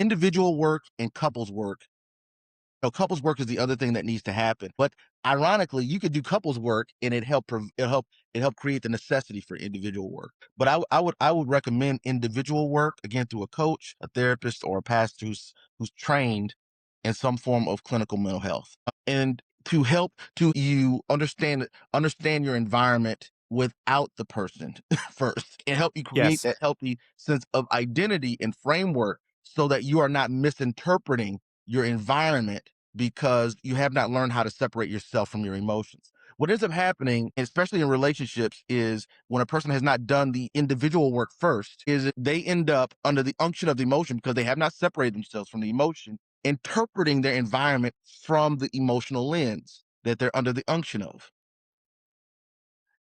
individual work and couples work. Couples work is the other thing that needs to happen. But ironically, you could do couples work and it help create the necessity for individual work. But I would recommend individual work again through a coach, a therapist, or a pastor who's trained in some form of clinical mental health, and to help to you understand your environment without the person first, and help you create Yes. that healthy sense of identity and framework so that you are not misinterpreting your environment because you have not learned how to separate yourself from your emotions. What ends up happening, especially in relationships, is when a person has not done the individual work first, is that they end up under the unction of the emotion because they have not separated themselves from the emotion, interpreting their environment from the emotional lens that they're under the unction of.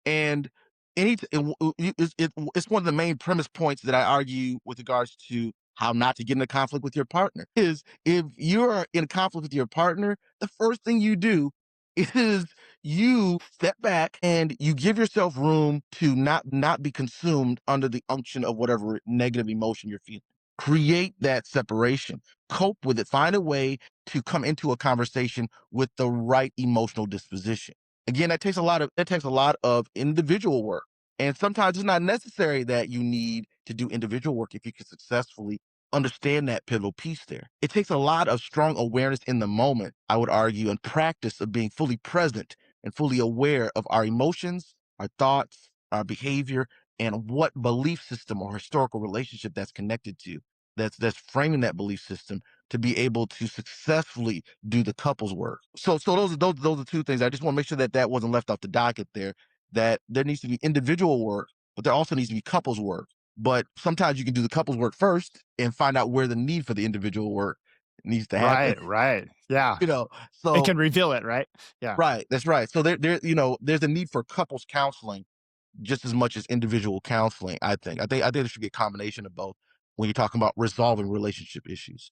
And it's one of the main premise points that I argue with regards to how not to get into conflict with your partner is if you're in conflict with your partner, the first thing you do is you step back and you give yourself room to not be consumed under the unction of whatever negative emotion you're feeling. Create that separation, cope with it, find a way to come into a conversation with the right emotional disposition. Again, that takes a lot of individual work. And sometimes it's not necessary that you need to do individual work if you can successfully understand that pivotal piece there. It takes a lot of strong awareness in the moment, I would argue, and practice of being fully present and fully aware of our emotions, our thoughts, our behavior, and what belief system or historical relationship that's connected to, that's framing that belief system to be able to successfully do the couples work. So those are two things. I just want to make sure that that wasn't left off the docket there. That there needs to be individual work, but there also needs to be couples work. But sometimes you can do the couples work first and find out where the need for the individual work needs to happen. Right, right. Yeah. You know, It so can reveal it, right? Yeah. right, that's right. So there's a need for couples counseling just as much as individual counseling. I think there should be a combination of both when you're talking about resolving relationship issues.